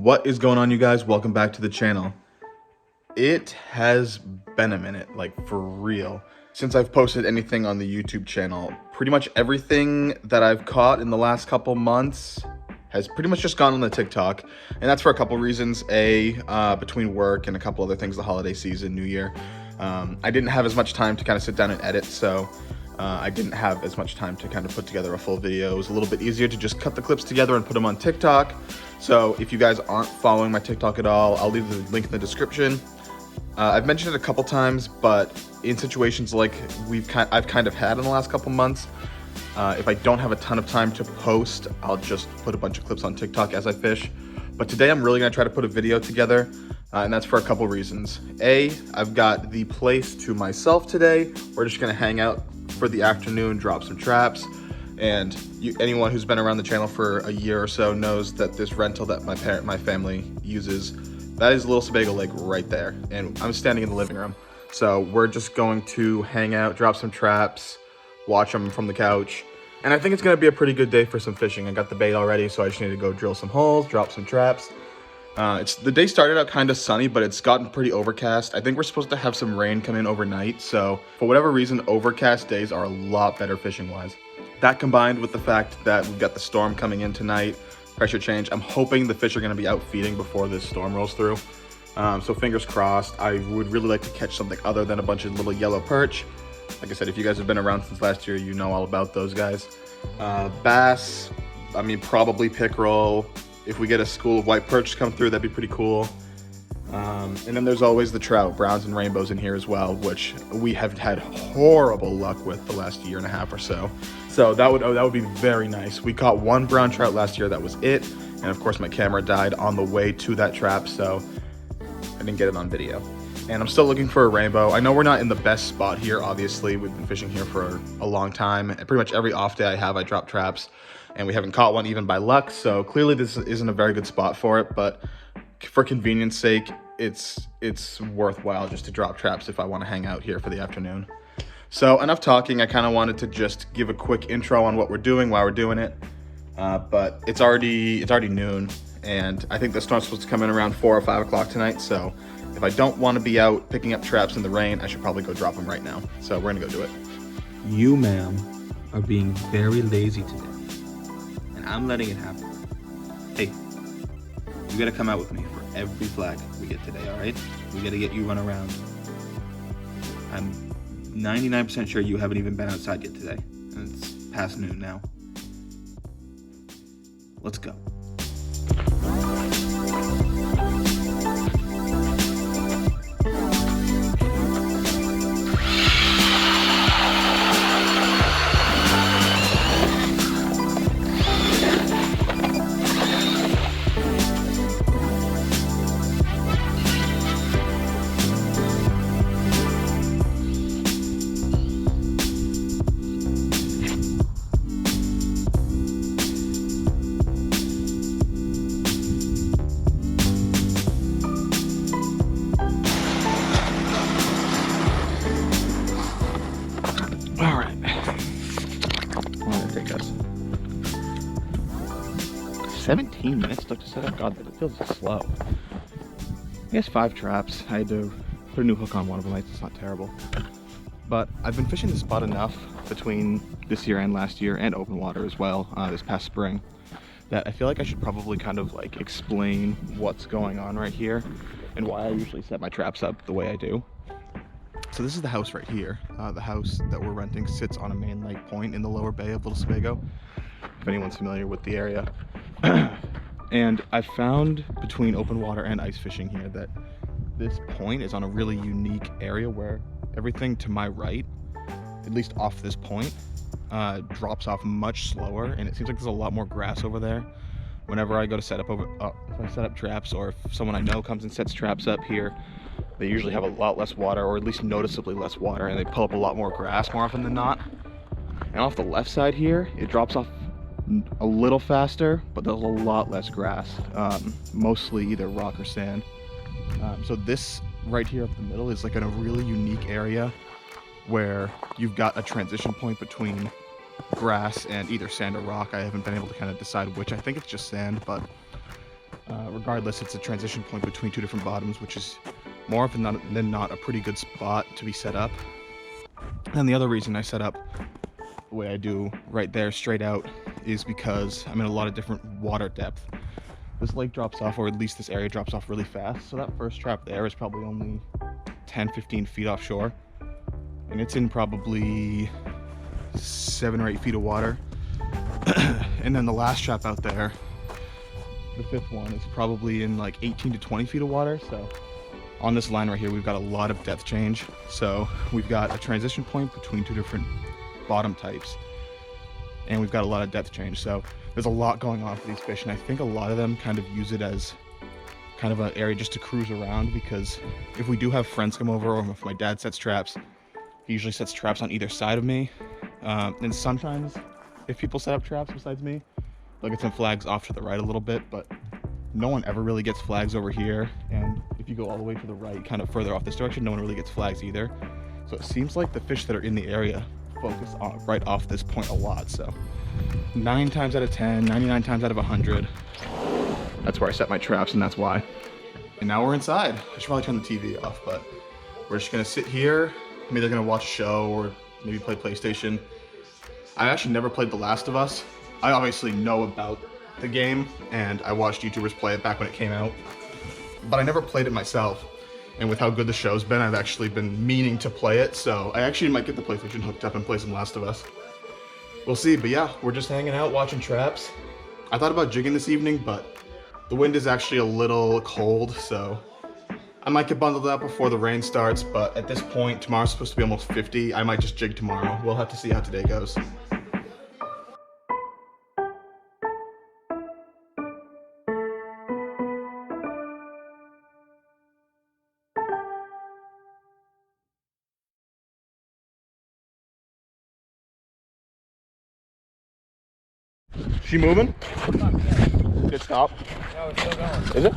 What is going on, you guys? Welcome back to the channel. It has been a minute, like for real, since I've posted anything on the YouTube channel. Pretty much everything that I've caught in the last couple months has pretty much just gone on the TikTok, and that's for a couple reasons. Between work and a couple other things, the holiday season, New Year, I didn't have as much time to kind of sit down and edit, so I didn't have as much time to kind of put together a full video. It was a little bit easier to just cut the clips together and put them on TikTok. So if you guys aren't following my TikTok at all, I'll leave the link in the description. I've mentioned it a couple times, but in situations like I've kind of had in the last couple months, if I don't have a ton of time to post, I'll just put a bunch of clips on TikTok as I fish. But today I'm really gonna try to put a video together, and that's for a couple reasons. I've got the place to myself today. We're just gonna hang out for the afternoon, drop some traps, and anyone who's been around the channel for a year or so knows that this rental that my family uses, that is Little Sebago Lake right there, and I'm standing in the living room. So we're just going to hang out, drop some traps, watch them from the couch, and I think it's gonna be a pretty good day for some fishing. I got the bait already, so I just need to go drill some holes, drop some traps. The day started out kind of sunny, but it's gotten pretty overcast. I think we're supposed to have some rain come in overnight, so for whatever reason, overcast days are a lot better fishing wise. That combined with the fact that we've got the storm coming in tonight, pressure change, I'm hoping the fish are going to be out feeding before this storm rolls through. So fingers crossed. I would really like to catch something other than a bunch of little yellow perch. Like I said, if you guys have been around since last year, you know all about those guys. Bass, I mean, probably pickerel. If we get a school of white perch come through, that'd be pretty cool. And then there's always the trout, browns and rainbows in here as well, which we have had horrible luck with the last year and a half or so. So that would be very nice. We caught one brown trout last year, that was it. And of course my camera died on the way to that trap, so I didn't get it on video. And I'm still looking for a rainbow. I know we're not in the best spot here, obviously. We've been fishing here for a long time. And pretty much every off day I drop traps, and we haven't caught one even by luck. So clearly this isn't a very good spot for it, but for convenience sake, it's worthwhile just to drop traps if I want to hang out here for the afternoon. So enough talking. I kind of wanted to just give a quick intro on what we're doing, why we're doing it. But it's already noon, and I think the storm's supposed to come in around 4 or 5 o'clock tonight. So if I don't want to be out picking up traps in the rain, I should probably go drop them right now. So we're gonna go do it. You, ma'am, are being very lazy today, and I'm letting it happen. Hey, you gotta come out with me for every flag we get today, all right? We gotta get you run around. I'm 99% sure you haven't even been outside yet today, and it's past noon now. Let's go. All right, I'm gonna take us 17 minutes to set up. God, it feels slow. I guess 5 traps. I had to put a new hook on one of them. It's not terrible, but I've been fishing this spot enough between this year and last year, and open water as well, this past spring, that I feel like I should probably kind of like explain what's going on right here and why I usually set my traps up the way I do. So this is the house right here. The house that we're renting sits on a main lake point in the lower bay of Little Sebago, if anyone's familiar with the area. And I found between open water and ice fishing here that this point is on a really unique area where everything to my right, at least off this point, drops off much slower, and it seems like there's a lot more grass over there. Whenever I go to set up if I set up traps, or if someone I know comes and sets traps up here, they usually have a lot less water, or at least noticeably less water, and they pull up a lot more grass more often than not. And off the left side here, it drops off a little faster, but there's a lot less grass, mostly either rock or sand. So this right here up the middle is like in a really unique area where you've got a transition point between grass and either sand or rock. I haven't been able to kind of decide which. I think it's just sand, but Regardless, it's a transition point between two different bottoms, which is more often than not a pretty good spot to be set up. And the other reason I set up the way I do right there straight out is because I'm in a lot of different water depth. This lake drops off, or at least this area drops off really fast. So that first trap there is probably only 10-15 feet offshore. And it's in probably 7 or 8 feet of water. And then the last trap out there, the fifth one, is probably in like 18 to 20 feet of water. So on this line right here, we've got a lot of depth change. So we've got a transition point between two different bottom types, and we've got a lot of depth change. So there's a lot going on for these fish, and I think a lot of them kind of use it as kind of an area just to cruise around, because if we do have friends come over, or if my dad sets traps, he usually sets traps on either side of me. And sometimes if people set up traps besides me, they'll get some flags off to the right a little bit, but no one ever really gets flags over here. And if you go all the way to the right, kind of further off this direction, no one really gets flags either. So it seems like the fish that are in the area focus on right off this point a lot. So 9 times out of 10, 99 times out of 100, that's where I set my traps, and that's why. And now we're inside. I should probably turn the TV off, but we're just gonna sit here. I'm either gonna watch a show or maybe play PlayStation. I actually never played The Last of Us. I obviously know about the game, and I watched YouTubers play it back when it came out, but I never played it myself. And with how good the show's been, I've actually been meaning to play it, so I actually might get the PlayStation hooked up and play some Last of Us. We'll see, but yeah, we're just hanging out, watching traps. I thought about jigging this evening, but the wind is actually a little cold, so I might get bundled up before the rain starts, but at this point, tomorrow's supposed to be almost 50. I might just jig tomorrow. We'll have to see how today goes. She moving? Good stop. No, it's still going. Is it?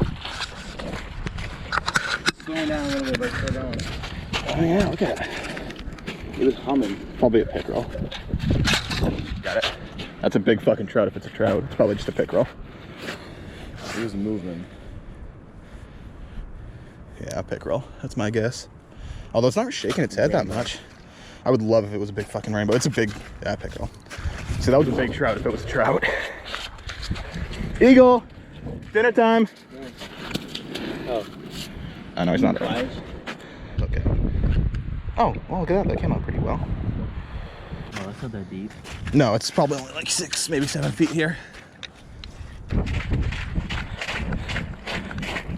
It's going down a little bit, but it's still going. Oh yeah, look at it. It was humming. Probably a pickerel. Got it. That's a big fucking trout if it's a trout. It's probably just a pickerel. It was moving. Yeah, a pickerel. That's my guess. Although it's not shaking its head that much. I would love if it was a big fucking rainbow. It's a big, yeah, pickerel. So that was a big trout if it was a trout. Eagle! Dinner time! Oh. I know he's not Flies? Okay. Oh, well, look at that. That came out pretty well. Oh, that's not that deep. No, it's probably only like 6, maybe 7 feet here.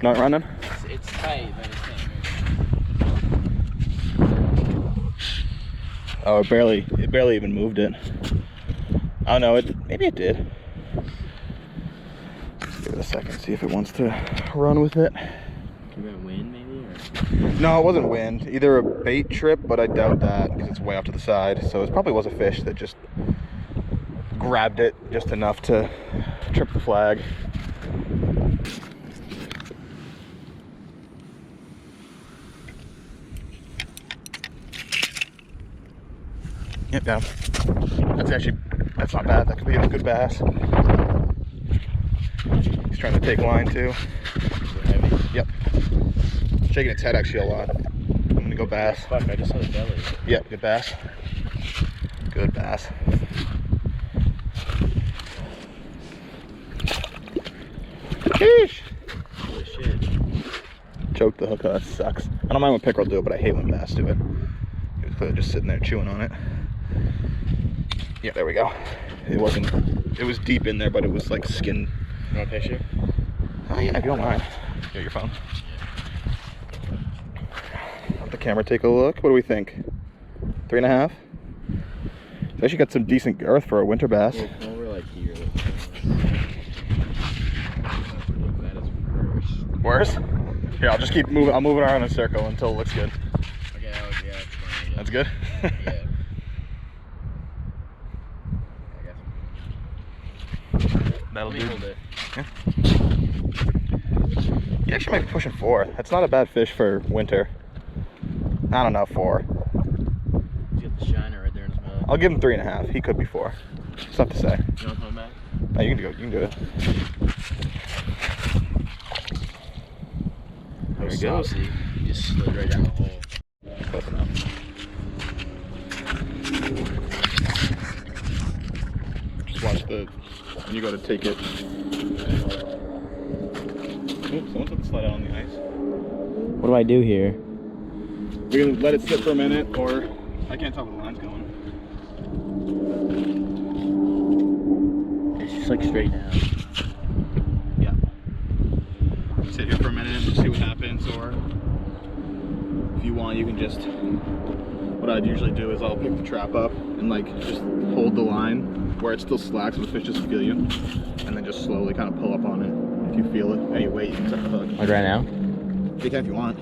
Not running? It's tight, but it's not. Oh, it barely even moved it. Oh no, maybe it did. Give it a second, see if it wants to run with it. You got wind maybe? Or? No, it wasn't wind. Either a bait trip, but I doubt that because it's way off to the side. So it probably was a fish that just grabbed it just enough to trip the flag. Yep, down. That's not bad. That could be a good bass. He's trying to take line too. Heavy? Yep. Shaking its head actually a lot. I'm gonna go bass. Fuck, I just saw the belly. Yep, good bass. Good bass. Sheesh. Holy shit. Choked the hook. Oh, that sucks. I don't mind when pickerel do it, but I hate when bass do it. He was clearly just sitting there chewing on it. Yeah, there we go. It was deep in there, but it was like skin. You want a picture? Oh yeah, if you don't mind. Get your phone. Let the camera take a look. What do we think? 3.5? It's actually got some decent girth for a winter bass. Yeah, come over like here. That is worse. Worse? Here, I'll just keep moving. I'll move it around in a circle until it looks good. Okay, yeah, that's fine. That's good? Yeah. That'll Let me do. hold it. Yeah. You actually might be pushing 4. That's not a bad fish for winter. I don't know, 4. He's got the shiner right there in his mouth. I'll give him 3.5. He could be 4. It's tough to say. You want to come back? No, you can do it. so There it goes. saucy. You just slid right down the hole. Close enough. Just watch when you go to take it. Oops, someone took the slide out on the ice. What do I do here? We're gonna let it sit for a minute, or I can't tell where the line's going. It's just like straight down. Yeah. Sit here for a minute and see what happens, or if you want, you can just. What I'd usually do is I'll pick the trap up and like just hold the line where it still slacks, so the fish just feel you, and then just slowly kind of pull up on it. If you feel it, any weight, you can set the hook. Like right now? You can if you want.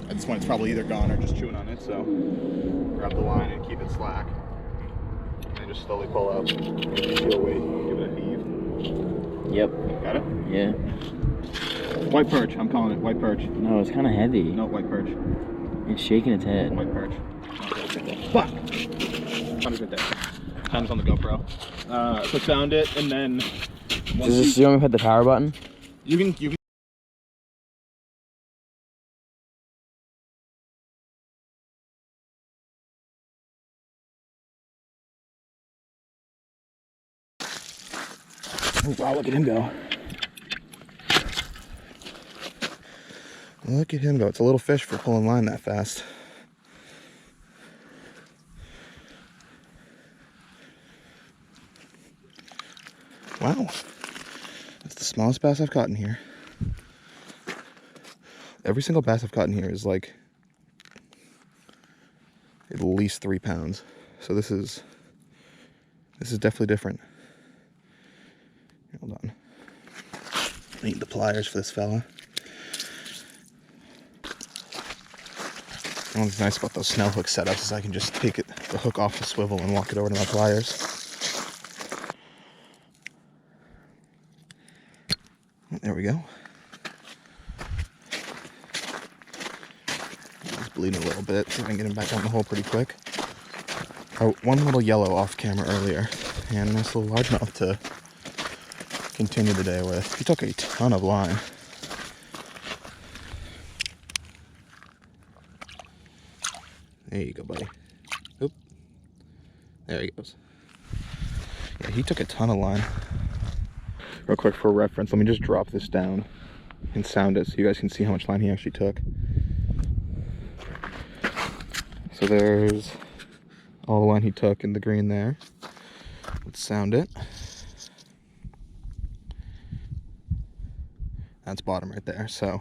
At this point, it's probably either gone or just chewing on it, so grab the line and keep it slack. And then just slowly pull up. If you feel weight, give it a heave. Yep. Got it? Yeah. White perch, I'm calling it white perch. No, it's kind of heavy. No, white perch. It's shaking its head. White perch. Fuck! Time's right there. Time's on the GoPro. So sound it, and then Does you want me to hit the power button? you can. Oh, wow, look at him go. Look at him go. It's a little fish for pulling line that fast. Wow. That's the smallest bass I've caught in here. Every single bass I've caught in here is like at least 3 pounds. So this is definitely different. Hold on. I need the pliers for this fella. What's nice about those snell hook setups is I can just take the hook off the swivel and walk it over to my pliers. There we go. He's bleeding a little bit, so I can get him back on the hole pretty quick. Oh, one little yellow off camera earlier, and a nice little largemouth to continue the day with. He took a ton of line. There you go, buddy. Oop. There he goes. Yeah, he took a ton of line. Real quick for reference, let me just drop this down and sound it so you guys can see how much line he actually took. So there's all the line he took in the green there. Let's sound it. That's bottom right there. So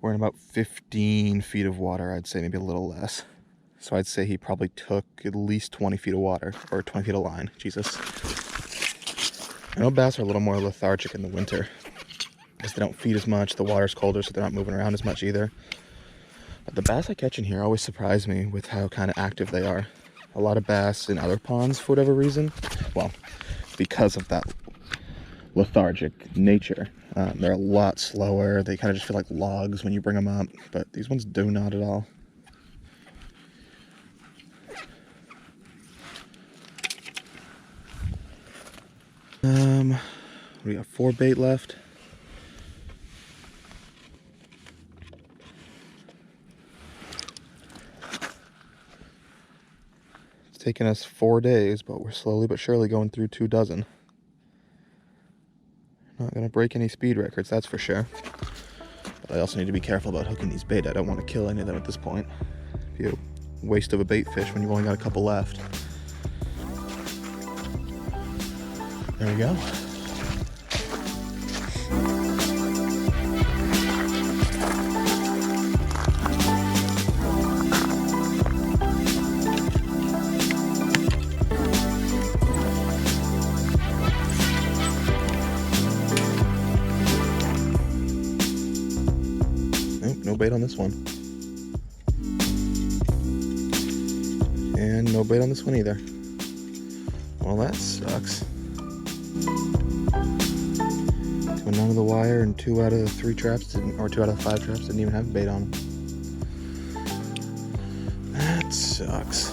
we're in about 15 feet of water, I'd say, maybe a little less. So I'd say he probably took at least 20 feet of water, or 20 feet of line. Jesus. I know bass are a little more lethargic in the winter because they don't feed as much. The water's colder, so they're not moving around as much either. But the bass I catch in here always surprise me with how kind of active they are. A lot of bass in other ponds, for whatever reason, well, because of that lethargic nature, they're a lot slower. They kind of just feel like logs when you bring them up, but these ones do not at all. We got 4 bait left. It's taken us 4 days, but we're slowly but surely going through 2 dozen. Not gonna break any speed records, that's for sure. But I also need to be careful about hooking these bait. I don't want to kill any of them at this point. Be a waste of a bait fish when you've only got a couple left. There we go. No bait on this one. And no bait on this one either. Well, that sucks. Went down to the wire, and 2 out of the 3 traps didn't, or 2 out of the 5 traps didn't even have bait on them. That sucks.